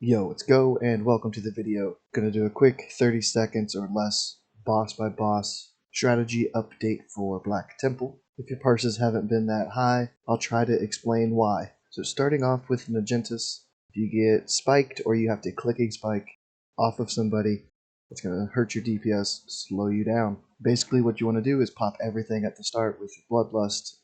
Yo, let's go and welcome to the video. Gonna do a quick 30 seconds or less boss by boss strategy update for Black Temple. If your parses haven't been that high, I'll try to explain why. So starting off with Najentus, if you get spiked or you have to click a spike off of somebody, it's gonna hurt your DPS, slow you down. Basically what you want to do is pop everything at the start with Bloodlust,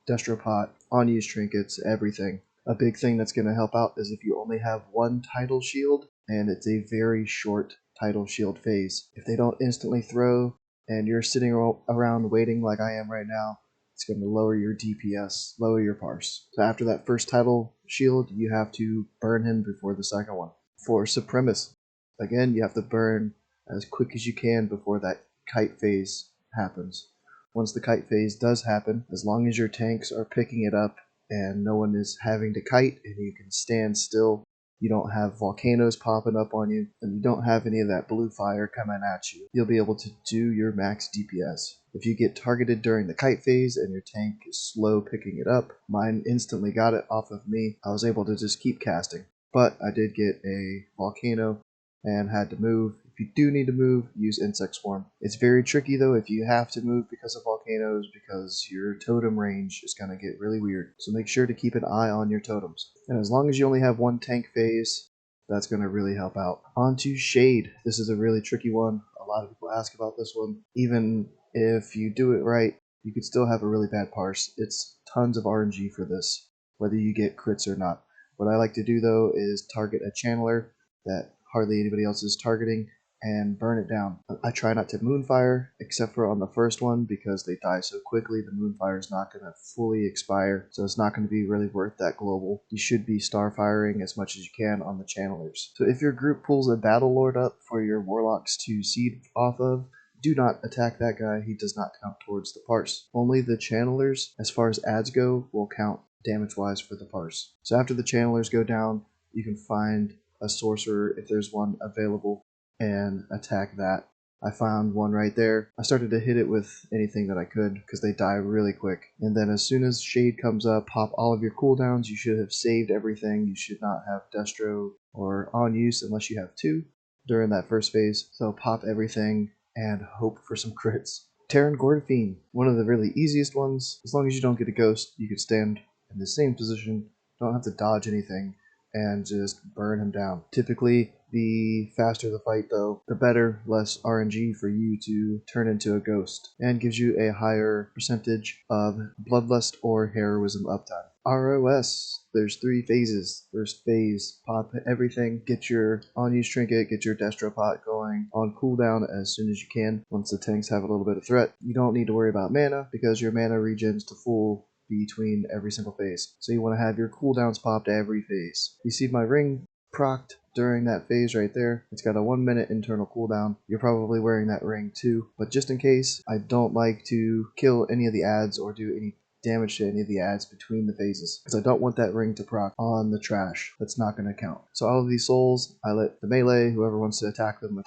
Destropot, on-use trinkets, everything. A big thing that's going to help out is if you only have one title shield, and it's a very short title shield phase. If they don't instantly throw, and you're sitting around waiting like I am right now, it's going to lower your DPS, lower your parse. So after that first title shield, you have to burn him before the second one. For Supremus, again, you have to burn as quick as you can before that kite phase happens. Once the kite phase does happen, as long as your tanks are picking it up and no one is having to kite and you can stand still, you don't have volcanoes popping up on you, and you don't have any of that blue fire coming at you, you'll be able to do your max DPS. If you get targeted during the kite phase and your tank is slow picking it up, mine instantly got it off of me. I was able to just keep casting. But I did get a volcano and had to move. If you do need to move, use Insect Swarm. It's very tricky though if you have to move because of volcanoes, because your totem range is going to get really weird. So make sure to keep an eye on your totems. And as long as you only have one tank phase, that's going to really help out. On to Shade. This is a really tricky one. A lot of people ask about this one. Even if you do it right, you could still have a really bad parse. It's tons of RNG for this, whether you get crits or not. What I like to do though is target a channeler that hardly anybody else is targeting and burn it down. I try not to moonfire except for on the first one because they die so quickly. The moonfire is not going to fully expire, so it's not going to be really worth that global. You should be starfiring as much as you can on the channelers. So if your group pulls a battle lord up for your warlocks to seed off of, do not attack that guy. He does not count towards the parse. Only the channelers, as far as adds go, will count damage wise for the parse. So after the channelers go down, you can find a sorcerer if there's one available and attack that. I found one right there. I started to hit it with anything that I could because they die really quick. And then as soon as Shade comes up, pop all of your cooldowns. You should have saved everything. You should not have Destro or on use unless you have two during that first phase. So pop everything and hope for some crits. Terran Gorefiend, one of the really easiest ones. As long as you don't get a ghost, you can stand in the same position, don't have to dodge anything, and just burn him down. Typically, the faster the fight though, the better, less RNG for you to turn into a ghost, and gives you a higher percentage of bloodlust or heroism uptime. ROS, there's 3 phases. First phase, pop everything, get your on-use trinket, get your Destropot going on cooldown as soon as you can. Once the tanks have a little bit of threat, you don't need to worry about mana because your mana regens to full between every single phase. So you want to have your cooldowns popped every phase. You see my ring procced during that phase right there. It's got a 1 minute internal cooldown. You're probably wearing that ring too, but just in case, I don't like to kill any of the adds or do any damage to any of the adds between the phases because I don't want that ring to proc on the trash. That's not going to count. So all of these souls, I let the melee, whoever wants to attack them.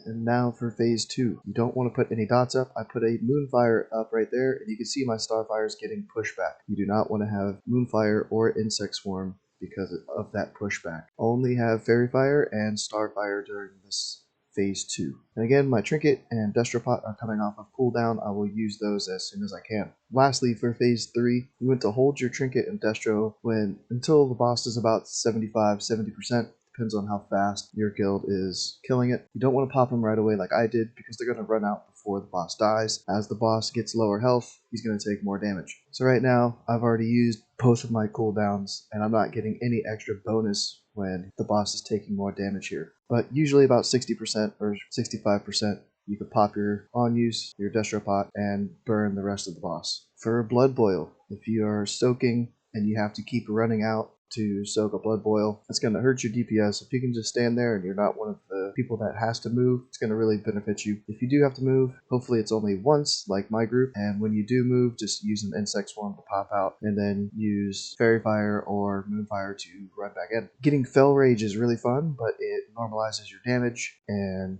And now for phase 2. You don't want to put any dots up. I put a moonfire up right there, and you can see my starfires getting pushback. You do not want to have moonfire or insect swarm because of that pushback. Only have fairy fire and starfire during this phase 2. And again, my trinket and Destropot are coming off of cooldown. I will use those as soon as I can. Lastly, for phase 3, you want to hold your trinket and Destro until the boss is about 75-70%. Depends on how fast your guild is killing it. You don't want to pop them right away like I did because they're going to run out before the boss dies. As the boss gets lower health, he's going to take more damage. So right now, I've already used both of my cooldowns, and I'm not getting any extra bonus when the boss is taking more damage here. But usually about 60% or 65%, you could pop your on-use, your Destropot, and burn the rest of the boss. For Bloodboil, if you are soaking and you have to keep running out to soak a Bloodboil, it's going to hurt your DPS. If you can just stand there and you're not one of the people that has to move, it's going to really benefit you. If you do have to move, hopefully it's only once, like my group, and when you do move, just use an insect swarm to pop out, and then use fairy fire or moonfire to run back in. Getting Fell Rage is really fun, but it normalizes your damage, and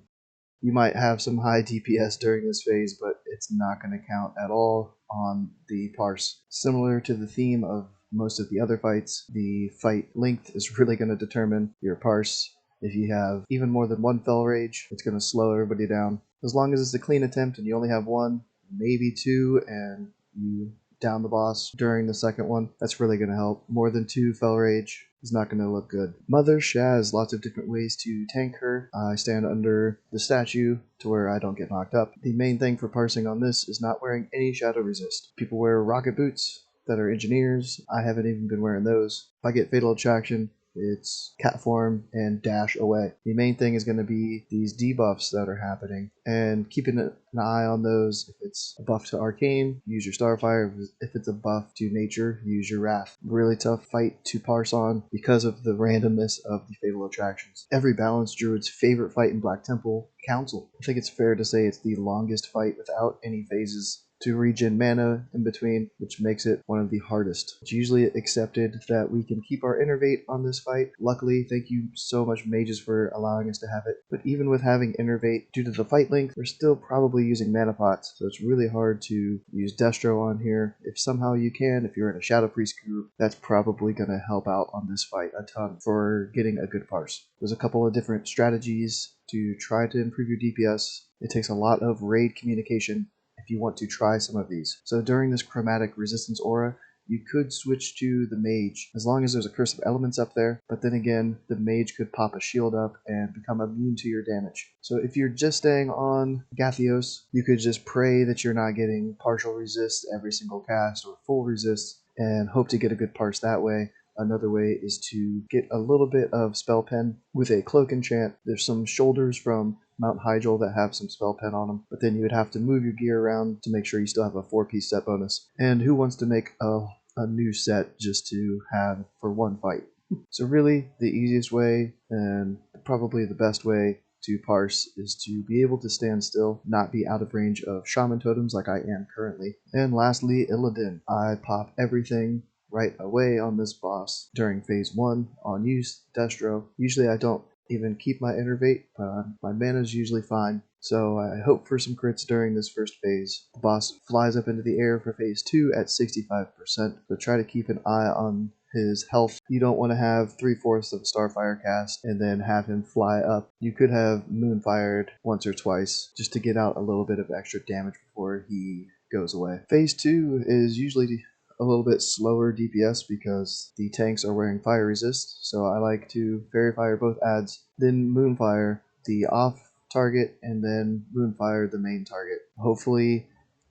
you might have some high DPS during this phase, but it's not going to count at all on the parse. Similar to the theme of most of the other fights. The fight length is really going to determine your parse. If you have even more than one Fel Rage, it's going to slow everybody down. As long as it's a clean attempt and you only have one, maybe two, and you down the boss during the second one, that's really going to help. More than two Fel Rage is not going to look good. Mother Shaz, lots of different ways to tank her. I stand under the statue to where I don't get knocked up. The main thing for parsing on this is not wearing any shadow resist. People wear rocket boots that are engineers. I haven't even been wearing those. If I get fatal attraction, it's cat form and dash away. The main thing is going to be these debuffs that are happening and keeping an eye on those. If it's a buff to arcane, use your starfire. If it's a buff to nature, use your wrath. Really tough fight to parse on because of the randomness of the fatal attractions. Every balanced druid's favorite fight in Black Temple, Council. I think it's fair to say it's the longest fight without any phases to regen mana in between, which makes it one of the hardest. It's usually accepted that we can keep our innervate on this fight. Luckily, thank you so much mages for allowing us to have it. But even with having innervate, due to the fight length, we're still probably using mana pots, so it's really hard to use Destro on here. If somehow you can, if you're in a Shadow Priest group, that's probably going to help out on this fight a ton for getting a good parse. There's a couple of different strategies to try to improve your DPS. It takes a lot of raid communication if you want to try some of these. So during this chromatic resistance aura, you could switch to the mage, as long as there's a curse of elements up there, but then again, the mage could pop a shield up and become immune to your damage. So if you're just staying on Gathios, you could just pray that you're not getting partial resist every single cast or full resist, and hope to get a good parse that way. Another way is to get a little bit of spell pen with a cloak enchant. There's some shoulders from Mount Hyjal that have some spell pen on them, but then you would have to move your gear around to make sure you still have a 4-piece set bonus. And who wants to make a new set just to have for one fight? So really, the easiest way and probably the best way to parse is to be able to stand still, not be out of range of shaman totems like I am currently. And lastly, Illidan. I pop everything right away on this boss during phase 1 on use Destro. Usually I don't even keep my innervate, but my mana is usually fine, so I hope for some crits during this first phase. The boss flies up into the air for phase 2 at 65%, so try to keep an eye on his health. You don't want to have 3/4 of a Starfire cast and then have him fly up. You could have Moonfired once or twice just to get out a little bit of extra damage before he goes away. Phase 2 is usually a little bit slower DPS because the tanks are wearing fire resist, so I like to Fairy Fire both adds, then Moonfire the off target, and then Moonfire the main target. Hopefully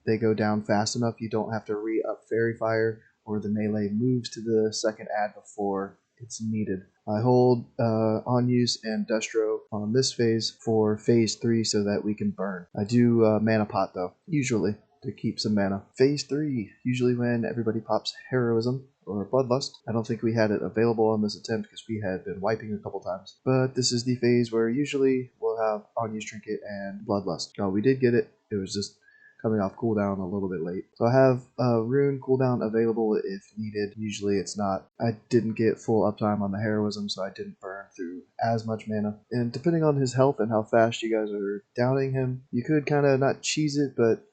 they go down fast enough you don't have to re-up Fairy Fire, or the melee moves to the second ad before it's needed. I hold on use and Destro on this phase for phase 3 so that we can burn. I do mana pot though, usually, to keep some mana. Phase 3, usually when everybody pops Heroism or Bloodlust. I don't think we had it available on this attempt because we had been wiping a couple times. But this is the phase where usually we'll have On-Use Trinket and Bloodlust. Oh, we did get it. It was just coming off cooldown a little bit late. So I have Rune cooldown available if needed. Usually it's not. I didn't get full uptime on the Heroism, so I didn't burn through as much mana. And depending on his health and how fast you guys are downing him, you could kind of not cheese it, but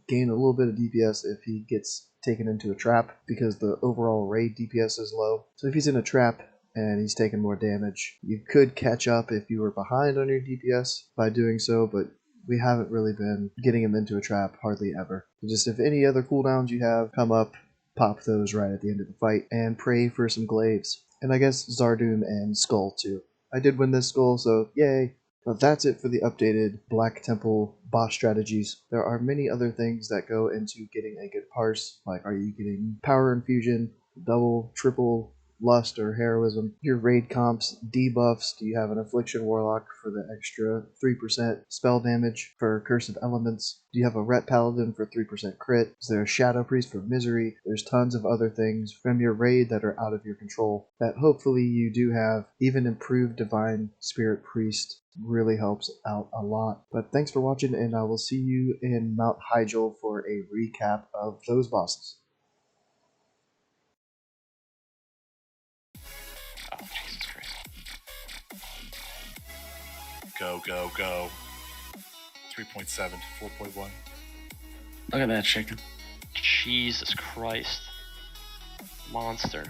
gain a little bit of DPS if he gets taken into a trap, because the overall raid DPS is low. So if he's in a trap and he's taking more damage, you could catch up if you were behind on your DPS by doing so, but we haven't really been getting him into a trap hardly ever. So just if any other cooldowns you have come up, pop those right at the end of the fight, and pray for some glaives. And I guess Zardun and Skull too. I did win this Skull, so yay! But that's it for the updated Black Temple boss strategies. There are many other things that go into getting a good parse, like are you getting power infusion, double, triple, lust, or heroism, your raid comps, debuffs, do you have an affliction warlock for the extra 3% spell damage for curse of elements, do you have a ret paladin for 3% crit, is there a shadow priest for misery? There's tons of other things from your raid that are out of your control that hopefully you do have. Even improved divine spirit priest really helps out a lot. But thanks for watching, and I will see you in Mount Hyjal for a recap of those bosses. Oh, Jesus Christ. Go, go, go. 3.7 to 4.1. Look at that chicken. Jesus Christ. monster.